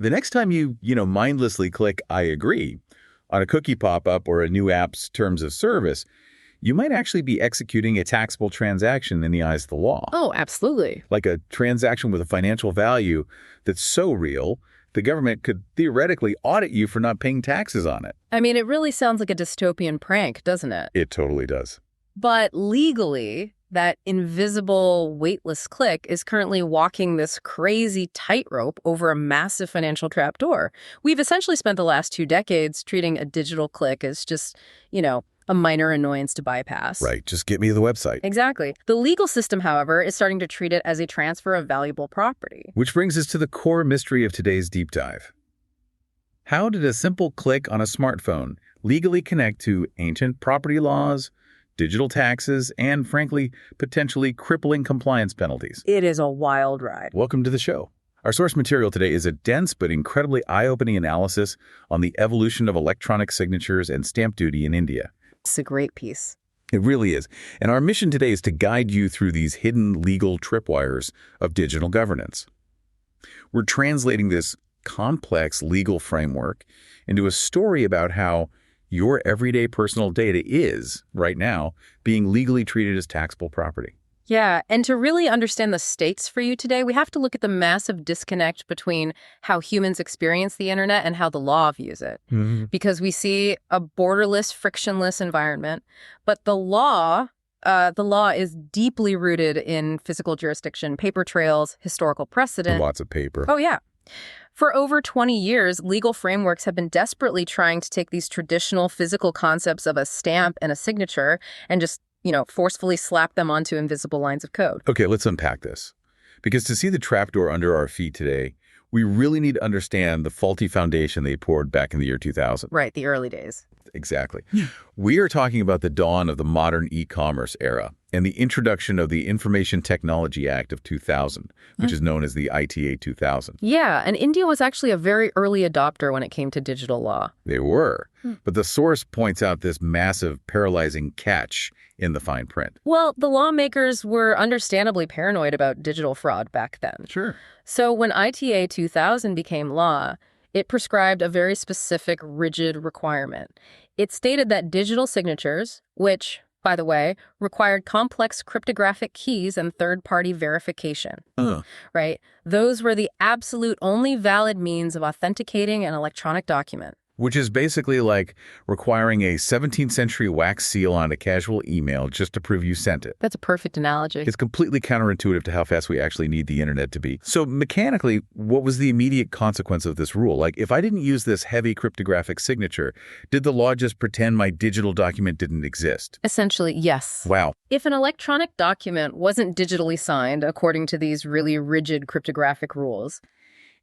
the next time you mindlessly click I agree on a cookie pop-up or a new app's terms of service, you might actually be executing a taxable transaction in the eyes of the law. Oh, absolutely. Like a transaction with a financial value that's so real, the government could theoretically audit you for not paying taxes on it. I mean, it really sounds like a dystopian prank, doesn't it? It totally does. But legally, that invisible, weightless click is currently walking this crazy tightrope over a massive financial trapdoor. We've essentially spent the last 2 decades treating a digital click as just, a minor annoyance to bypass. Right. Just get me to the website. Exactly. The legal system, however, is starting to treat it as a transfer of valuable property. Which brings us to the core mystery of today's deep dive. How did a simple click on a smartphone legally connect to ancient property laws, digital taxes, and, frankly, potentially crippling compliance penalties? It is a wild ride. Welcome to the show. Our source material today is a dense but incredibly eye-opening analysis on the evolution of electronic signatures and stamp duty in India. It's a great piece. It really is. And our mission today is to guide you through these hidden legal tripwires of digital governance. We're translating this complex legal framework into a story about how your everyday personal data is, right now, being legally treated as taxable property. Yeah, and to really understand the stakes for you today, we have to look at the massive disconnect between how humans experience the internet and how the law views it. Because we see a borderless, frictionless environment, but the law is deeply rooted in physical jurisdiction, paper trails, historical precedent. Lots of paper. Oh, yeah. For over 20 years, legal frameworks have been desperately trying to take these traditional physical concepts of a stamp and a signature and just, forcefully slap them onto invisible lines of code. Okay, let's unpack this. Because to see the trapdoor under our feet today, we really need to understand the faulty foundation they poured back in the year 2000. Right, the early days. Exactly. We are talking about the dawn of the modern e-commerce era and the introduction of the Information Technology Act of 2000, which is known as the ITA 2000. Yeah, and India was actually a very early adopter when it came to digital law. They were. But the source points out this massive, paralyzing catch in the fine print. Well, the lawmakers were understandably paranoid about digital fraud back then. Sure. So when ITA 2000 became law, it prescribed a very specific, rigid requirement. It stated that digital signatures, which, by the way, required complex cryptographic keys and third-party verification, right? Those were the absolute only valid means of authenticating an electronic document. Which is basically like requiring a 17th century wax seal on a casual email just to prove you sent it. That's a perfect analogy. It's completely counterintuitive to how fast we actually need the internet to be. So mechanically, what was the immediate consequence of this rule? Like, if I didn't use this heavy cryptographic signature, did the law just pretend my digital document didn't exist? Essentially, yes. Wow. If an electronic document wasn't digitally signed according to these really rigid cryptographic rules,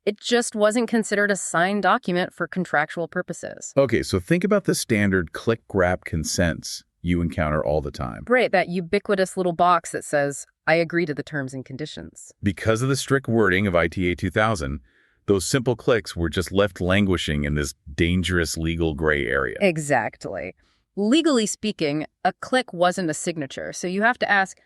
it just wasn't considered a signed document for contractual purposes. Okay, so think about the standard ClickWrap consents you encounter all the time. Right, that ubiquitous little box that says, I agree to the terms and conditions. Because of the strict wording of ITA 2000, those simple clicks were just left languishing in this dangerous legal gray area. Exactly. Legally speaking, a click wasn't a signature, so you have to ask,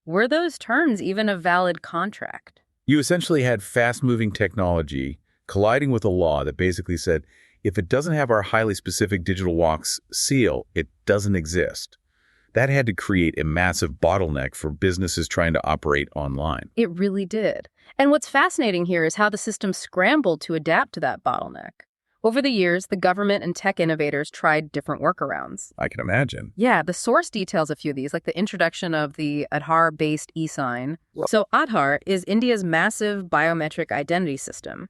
were those terms even a valid contract? You essentially had fast-moving technology colliding with a law that basically said, if it doesn't have our highly specific digital wax seal, it doesn't exist. That had to create a massive bottleneck for businesses trying to operate online. It really did. And what's fascinating here is how the system scrambled to adapt to that bottleneck. Over the years, the government and tech innovators tried different workarounds. I can imagine. Yeah, the source details a few of these, like the introduction of the Aadhaar-based e-sign. So Aadhaar is India's massive biometric identity system.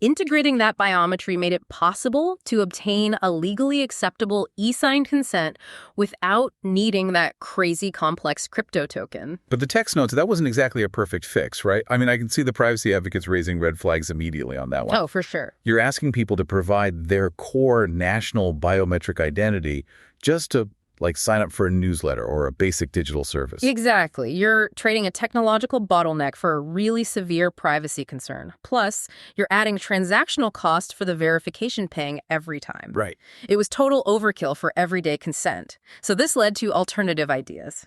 Integrating that biometry made it possible to obtain a legally acceptable e-signed consent without needing that crazy complex crypto token. But the text notes, that wasn't exactly a perfect fix, right? I mean, I can see the privacy advocates raising red flags immediately on that one. Oh, for sure. You're asking people to provide their core national biometric identity just to sign up for a newsletter or a basic digital service. Exactly. You're trading a technological bottleneck for a really severe privacy concern. Plus, you're adding transactional cost for the verification paying every time. Right. It was total overkill for everyday consent. So this led to alternative ideas.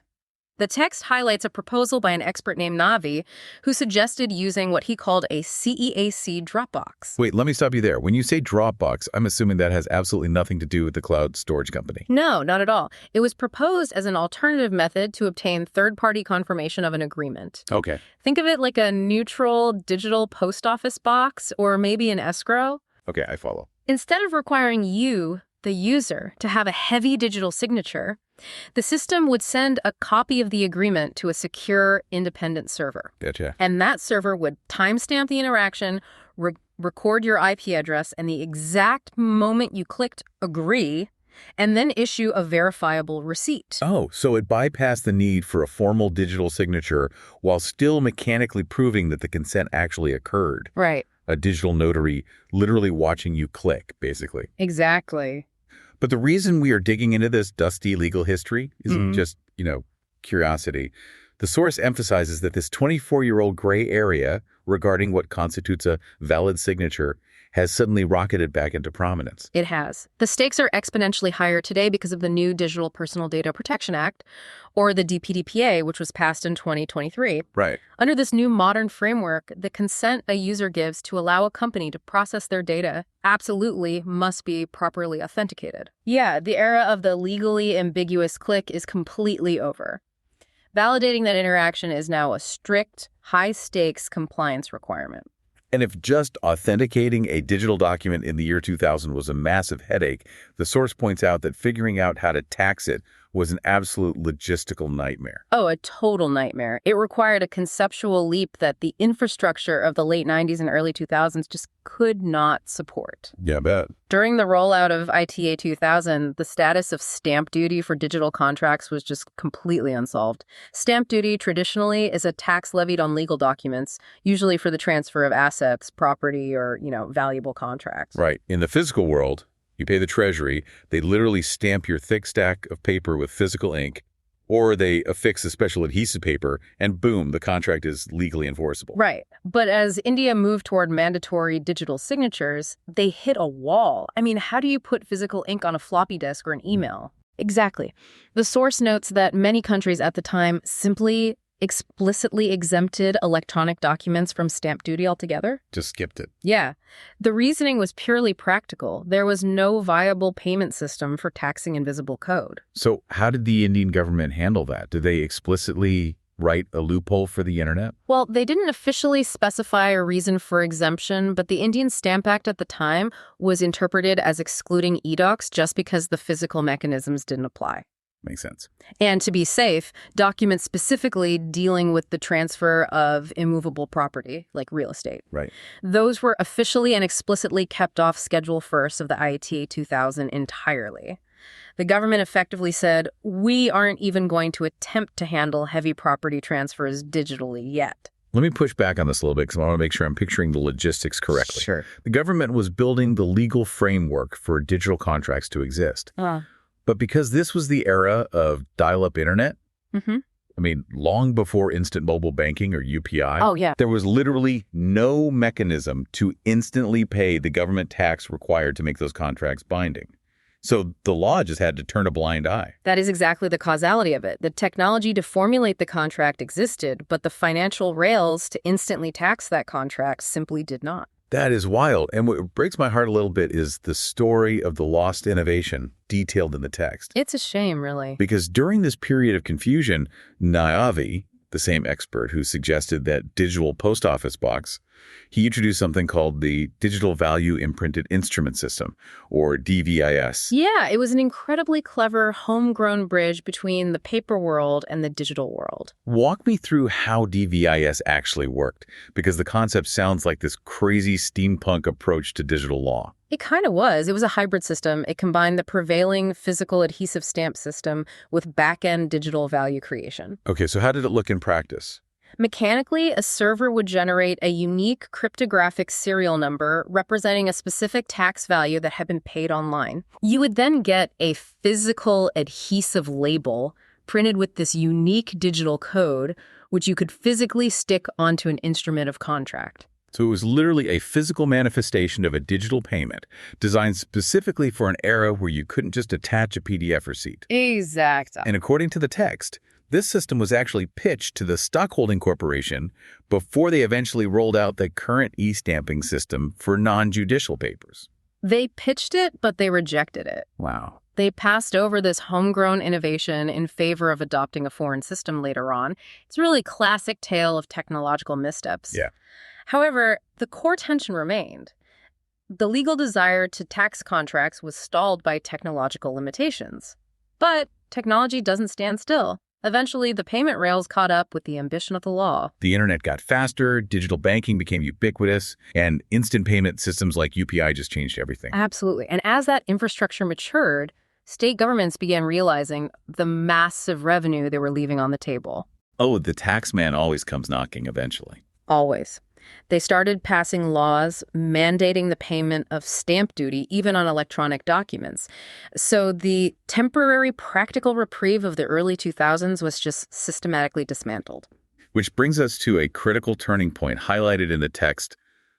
The text highlights a proposal by an expert named Naavi who suggested using what he called a CEAC Dropbox. Wait, let me stop you there. When you say Dropbox, I'm assuming that has absolutely nothing to do with the cloud storage company. No, not at all. It was proposed as an alternative method to obtain third-party confirmation of an agreement. Okay. Think of it like a neutral digital post office box or maybe an escrow. Okay, I follow. Instead of requiring you, the user, to have a heavy digital signature, the system would send a copy of the agreement to a secure, independent server. Gotcha. And that server would timestamp the interaction, record your IP address and the exact moment you clicked agree, and then issue a verifiable receipt. Oh, so it bypassed the need for a formal digital signature while still mechanically proving that the consent actually occurred. Right. A digital notary literally watching you click, basically. Exactly. But the reason we are digging into this dusty legal history isn't just, curiosity. The source emphasizes that this 24-year-old gray area regarding what constitutes a valid signature has suddenly rocketed back into prominence. It has. The stakes are exponentially higher today because of the new Digital Personal Data Protection Act, or the DPDPA, which was passed in 2023. Right. Under this new modern framework, the consent a user gives to allow a company to process their data absolutely must be properly authenticated. Yeah, the era of the legally ambiguous click is completely over. Validating that interaction is now a strict, high-stakes compliance requirement. And if just authenticating a digital document in the year 2000 was a massive headache, the source points out that figuring out how to tax it was an absolute logistical nightmare. Oh, a total nightmare. It required a conceptual leap that the infrastructure of the late 90s and early 2000s just could not support. Yeah, I bet. During the rollout of ITA 2000, the status of stamp duty for digital contracts was just completely unsolved. Stamp duty traditionally is a tax levied on legal documents, usually for the transfer of assets, property, or, valuable contracts. Right. In the physical world, you pay the Treasury, they literally stamp your thick stack of paper with physical ink, or they affix a special adhesive paper, and boom, the contract is legally enforceable. Right. But as India moved toward mandatory digital signatures, they hit a wall. I mean, how do you put physical ink on a floppy disk or an email? Exactly. The source notes that many countries at the time simply explicitly exempted electronic documents from stamp duty altogether. Just skipped it. Yeah. The reasoning was purely practical. There was no viable payment system for taxing invisible code. So how did the Indian government handle that? Did they explicitly write a loophole for the internet? Well, they didn't officially specify a reason for exemption, but the Indian Stamp Act at the time was interpreted as excluding e-docs just because the physical mechanisms didn't apply. Makes sense. And to be safe, documents specifically dealing with the transfer of immovable property, like real estate. Right. Those were officially and explicitly kept off Schedule 1st of the ITA 2000 entirely. The government effectively said, we aren't even going to attempt to handle heavy property transfers digitally yet. Let me push back on this a little bit because I want to make sure I'm picturing the logistics correctly. Sure. The government was building the legal framework for digital contracts to exist. But because this was the era of dial-up internet, long before instant mobile banking or UPI, there was literally no mechanism to instantly pay the government tax required to make those contracts binding. So the law just had to turn a blind eye. That is exactly the causality of it. The technology to formulate the contract existed, but the financial rails to instantly tax that contract simply did not. That is wild. And what breaks my heart a little bit is the story of the lost innovation detailed in the text. It's a shame, really. Because during this period of confusion, Naavi, the same expert who suggested that digital post office box, he introduced something called the Digital Value Imprinted Instrument System, or DVIS. Yeah, it was an incredibly clever, homegrown bridge between the paper world and the digital world. Walk me through how DVIS actually worked, because the concept sounds like this crazy steampunk approach to digital law. It kind of was. It was a hybrid system. It combined the prevailing physical adhesive stamp system with back-end digital value creation. Okay, so how did it look in practice? Mechanically, a server would generate a unique cryptographic serial number representing a specific tax value that had been paid online. You would then get a physical adhesive label printed with this unique digital code, which you could physically stick onto an instrument of contract. So it was literally a physical manifestation of a digital payment designed specifically for an era where you couldn't just attach a PDF receipt. Exactly. And according to the text, This system was actually pitched to the stockholding corporation before they eventually rolled out the current e-stamping system for non-judicial papers. They pitched it, but they rejected it. Wow. They passed over this homegrown innovation in favor of adopting a foreign system later on. It's a really classic tale of technological missteps. Yeah. However, the core tension remained. The legal desire to tax contracts was stalled by technological limitations. But technology doesn't stand still. Eventually, the payment rails caught up with the ambition of the law. The internet got faster, digital banking became ubiquitous, and instant payment systems like UPI just changed everything. Absolutely. And as that infrastructure matured, state governments began realizing the massive revenue they were leaving on the table. Oh, the tax man always comes knocking eventually. Always. They started passing laws mandating the payment of stamp duty, even on electronic documents. So the temporary practical reprieve of the early 2000s was just systematically dismantled. Which brings us to a critical turning point highlighted in the text,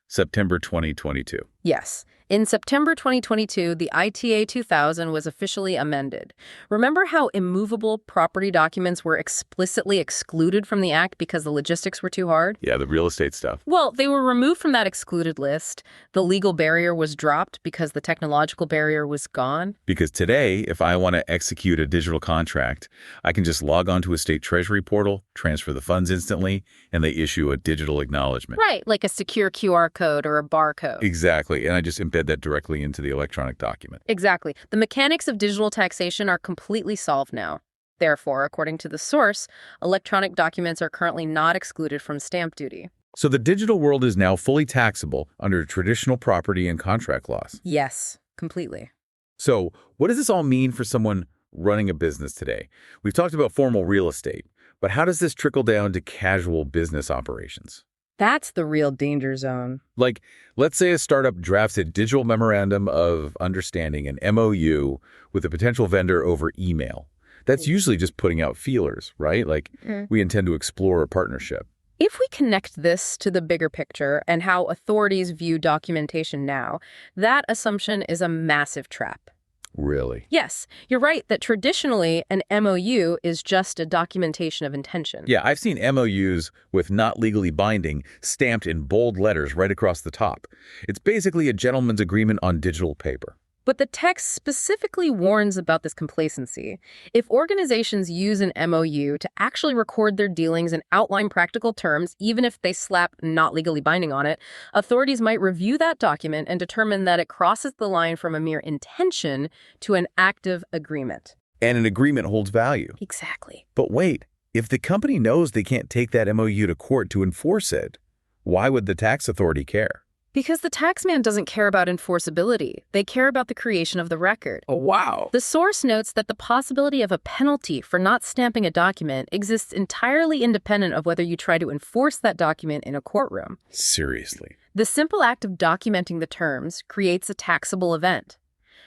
September 2022. Yes. In September 2022, the ITA 2000 was officially amended. Remember how immovable property documents were explicitly excluded from the act because the logistics were too hard? Yeah, the real estate stuff. Well, they were removed from that excluded list. The legal barrier was dropped because the technological barrier was gone. Because today, if I want to execute a digital contract, I can just log on to a state treasury portal, transfer the funds instantly, and they issue a digital acknowledgement. Right, like a secure QR code or a barcode. Exactly, and I just embed that directly into the electronic document. Exactly. The mechanics of digital taxation are completely solved now. Therefore, according to the source, electronic documents are currently not excluded from stamp duty. So the digital world is now fully taxable under traditional property and contract laws. Yes, completely. So what does this all mean for someone running a business today? We've talked about formal real estate, but how does this trickle down to casual business operations? That's the real danger zone. Like, let's say a startup drafts a digital memorandum of understanding, an MOU, with a potential vendor over email. That's usually just putting out feelers, right? Like, we intend to explore a partnership. If we connect this to the bigger picture and how authorities view documentation now, that assumption is a massive trap. Really? Yes, you're right that traditionally an MOU is just a documentation of intention. Yeah, I've seen MOUs with not legally binding stamped in bold letters right across the top. It's basically a gentleman's agreement on digital paper. But the text specifically warns about this complacency. If organizations use an MOU to actually record their dealings and outline practical terms, even if they slap not legally binding on it, authorities might review that document and determine that it crosses the line from a mere intention to an active agreement. And an agreement holds value. Exactly. But wait, if the company knows they can't take that MOU to court to enforce it, why would the tax authority care? Because the taxman doesn't care about enforceability. They care about the creation of the record. Oh, wow. The source notes that the possibility of a penalty for not stamping a document exists entirely independent of whether you try to enforce that document in a courtroom. Seriously. The simple act of documenting the terms creates a taxable event.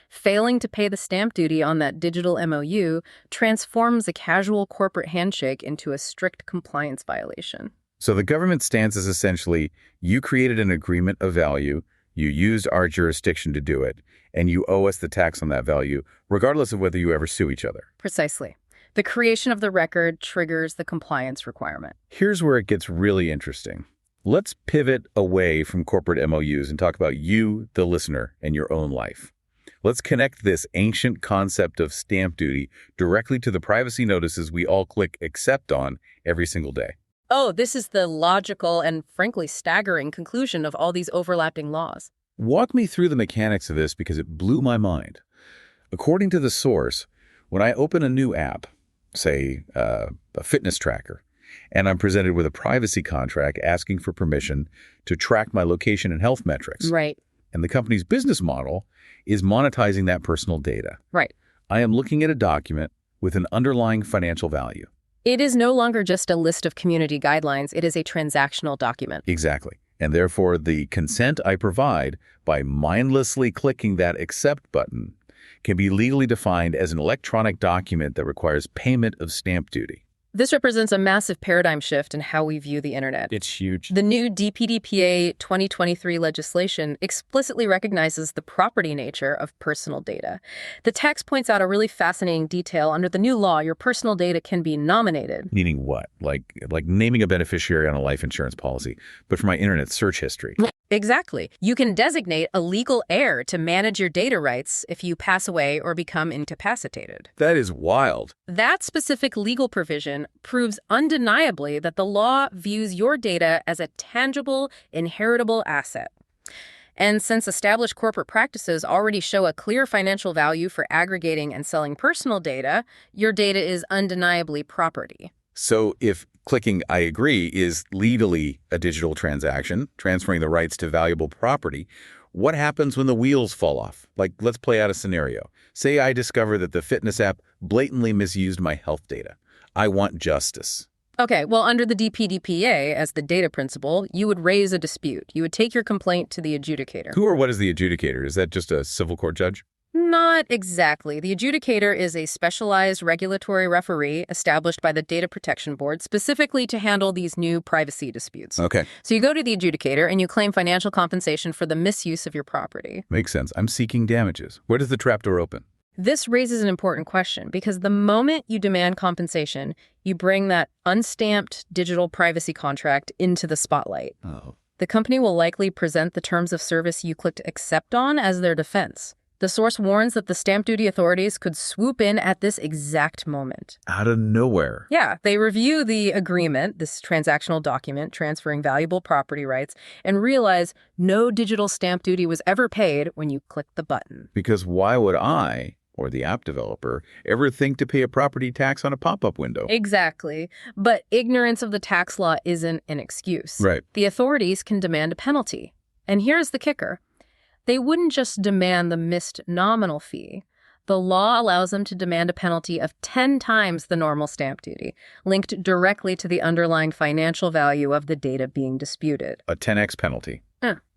Failing to pay the stamp duty on that digital MOU transforms a casual corporate handshake into a strict compliance violation. So the government's stance is essentially, you created an agreement of value, you used our jurisdiction to do it, and you owe us the tax on that value, regardless of whether you ever sue each other. Precisely. The creation of the record triggers the compliance requirement. Here's where it gets really interesting. Let's pivot away from corporate MOUs and talk about you, the listener, and your own life. Let's connect this ancient concept of stamp duty directly to the privacy notices we all click accept on every single day. Oh, this is the logical and frankly staggering conclusion of all these overlapping laws. Walk me through the mechanics of this because it blew my mind. According to the source, when I open a new app, say a fitness tracker, and I'm presented with a privacy contract asking for permission to track my location and health metrics. Right. And the company's business model is monetizing that personal data. Right. I am looking at a document with an underlying financial value. It is no longer just a list of community guidelines. It is a transactional document. Exactly. And therefore, the consent I provide by mindlessly clicking that accept button can be legally defined as an electronic document that requires payment of stamp duty. This represents a massive paradigm shift in how we view the internet. It's huge. The new DPDPA 2023 legislation explicitly recognizes the property nature of personal data. The text points out a really fascinating detail. Under the new law, your personal data can be nominated. Meaning what? Like naming a beneficiary on a life insurance policy, but for my internet search history. Exactly. You can designate a legal heir to manage your data rights if you pass away or become incapacitated. That is wild. That specific legal provision proves undeniably that the law views your data as a tangible, inheritable asset. And since established corporate practices already show a clear financial value for aggregating and selling personal data, your data is undeniably property. So if clicking I agree is legally a digital transaction, transferring the rights to valuable property, what happens when the wheels fall off? Like, let's play out a scenario. Say I discover that the fitness app blatantly misused my health data. I want justice. Okay, well, under the DPDPA, as the data principle, you would raise a dispute. You would take your complaint to the adjudicator. Who or what is the adjudicator? Is that just a civil court judge? Not exactly. The adjudicator is a specialized regulatory referee established by the Data Protection Board specifically to handle these new privacy disputes. Okay. So you go to the adjudicator and you claim financial compensation for the misuse of your property. Makes sense. I'm seeking damages. Where does the trapdoor open? This raises an important question because the moment you demand compensation, you bring that unstamped digital privacy contract into the spotlight. Oh. The company will likely present the terms of service you clicked accept on as their defense. The source warns that the stamp duty authorities could swoop in at this exact moment. Out of nowhere. Yeah, they review the agreement, this transactional document transferring valuable property rights, and realize no digital stamp duty was ever paid when you clicked the button. Because why would I, or the app developer, ever think to pay a property tax on a pop-up window? Exactly. But ignorance of the tax law isn't an excuse. Right. The authorities can demand a penalty. And here's the kicker. They wouldn't just demand the missed nominal fee. The law allows them to demand a penalty of 10 times the normal stamp duty, linked directly to the underlying financial value of the data being disputed. A 10x penalty.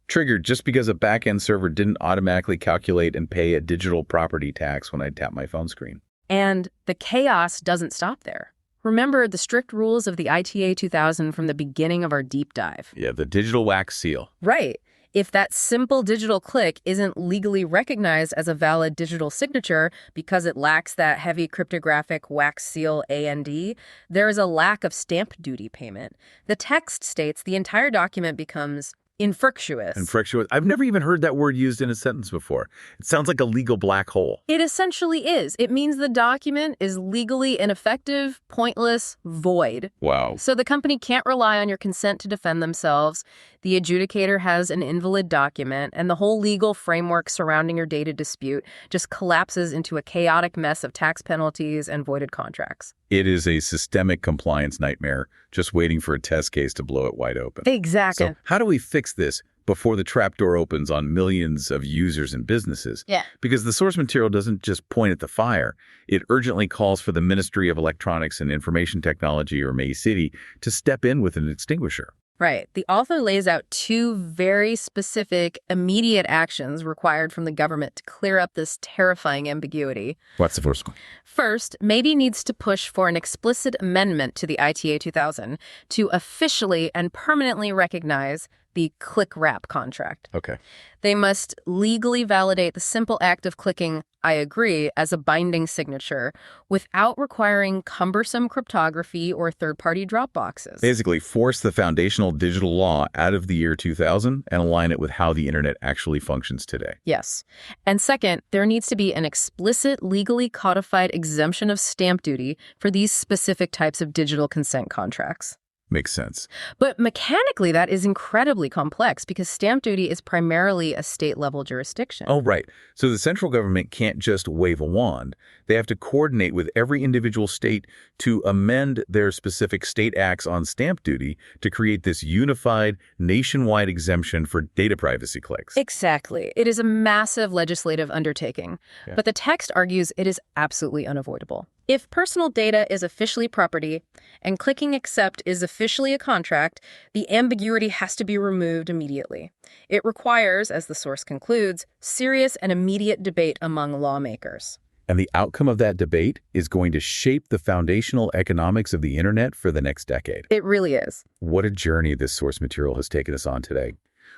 Triggered just because a back-end server didn't automatically calculate and pay a digital property tax when I tap my phone screen. And the chaos doesn't stop there. Remember the strict rules of the ITA 2000 from the beginning of our deep dive. Yeah, the digital wax seal. Right. If that simple digital click isn't legally recognized as a valid digital signature because it lacks that heavy cryptographic wax seal AND, there is a lack of stamp duty payment. The text states the entire document becomes infructuous. Infructuous. I've never even heard that word used in a sentence before. It sounds like a legal black hole. It essentially is. It means the document is legally ineffective, pointless, void. Wow. So the company can't rely on your consent to defend themselves. The adjudicator has an invalid document, and the whole legal framework surrounding your data dispute just collapses into a chaotic mess of tax penalties and voided contracts. It is a systemic compliance nightmare, just waiting for a test case to blow it wide open. Exactly. So how do we fix this before the trapdoor opens on millions of users and businesses? Yeah. Because the source material doesn't just point at the fire. It urgently calls for the Ministry of Electronics and Information Technology, or May City, to step in with an extinguisher. Right. The author lays out two very specific, immediate actions required from the government to clear up this terrifying ambiguity. What's the first one? First, Maybe needs to push for an explicit amendment to the ITA 2000 to officially and permanently recognize the ClickWrap contract. Okay. They must legally validate the simple act of clicking I agree as a binding signature without requiring cumbersome cryptography or third-party drop boxes. Basically, force the foundational digital law out of the year 2000 and align it with how the internet actually functions today. Yes. And second, there needs to be an explicit, legally codified exemption of stamp duty for these specific types of digital consent contracts. Makes sense. But mechanically, that is incredibly complex because stamp duty is primarily a state-level jurisdiction. Oh, right. So the central government can't just wave a wand. They have to coordinate with every individual state to amend their specific state acts on stamp duty to create this unified nationwide exemption for data privacy clicks. Exactly. It is a massive legislative undertaking. Yeah. But the text argues it is absolutely unavoidable. If personal data is officially property and clicking accept is officially a contract, the ambiguity has to be removed immediately. It requires, as the source concludes, serious and immediate debate among lawmakers. And the outcome of that debate is going to shape the foundational economics of the internet for the next decade. It really is. What a journey this source material has taken us on today.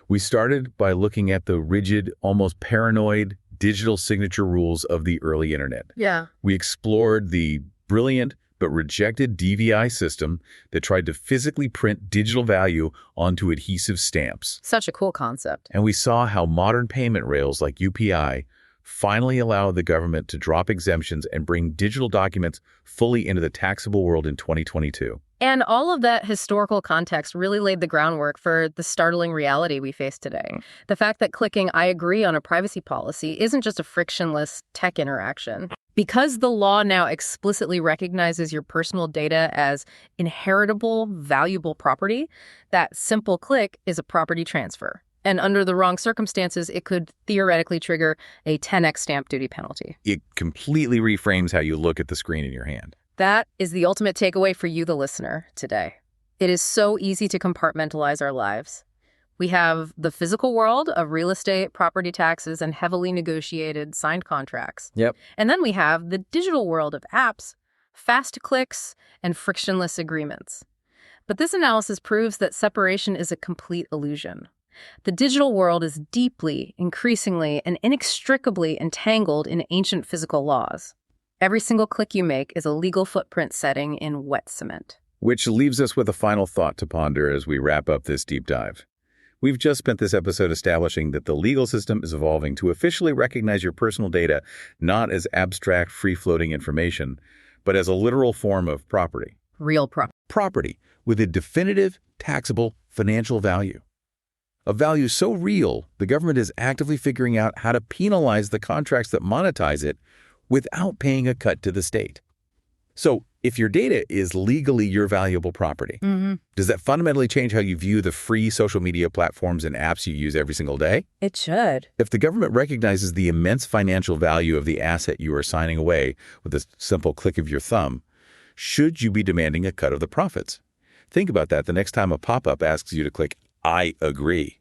We started by looking at the rigid, almost paranoid digital signature rules of the early internet. Yeah. We explored the brilliant but rejected DVI system that tried to physically print digital value onto adhesive stamps. Such a cool concept. And we saw how modern payment rails like UPI finally allow the government to drop exemptions and bring digital documents fully into the taxable world in 2022. And all of that historical context really laid the groundwork for the startling reality we face today. The fact that clicking "I agree" on a privacy policy isn't just a frictionless tech interaction. Because the law now explicitly recognizes your personal data as inheritable, valuable property, that simple click is a property transfer. And under the wrong circumstances, it could theoretically trigger a 10x stamp duty penalty. It completely reframes how you look at the screen in your hand. That is the ultimate takeaway for you, the listener, today. It is so easy to compartmentalize our lives. We have the physical world of real estate, property taxes, and heavily negotiated signed contracts. Yep. And then we have the digital world of apps, fast clicks, and frictionless agreements. But this analysis proves that separation is a complete illusion. The digital world is deeply, increasingly, and inextricably entangled in ancient physical laws. Every single click you make is a legal footprint setting in wet cement. Which leaves us with a final thought to ponder as we wrap up this deep dive. We've just spent this episode establishing that the legal system is evolving to officially recognize your personal data not as abstract, free-floating information, but as a literal form of property. Real property. Property with a definitive, taxable financial value. A value so real, the government is actively figuring out how to penalize the contracts that monetize it without paying a cut to the state. So, if your data is legally your valuable property, does that fundamentally change how you view the free social media platforms and apps you use every single day? It should. If the government recognizes the immense financial value of the asset you are signing away with a simple click of your thumb, should you be demanding a cut of the profits? Think about that the next time a pop-up asks you to click "I agree."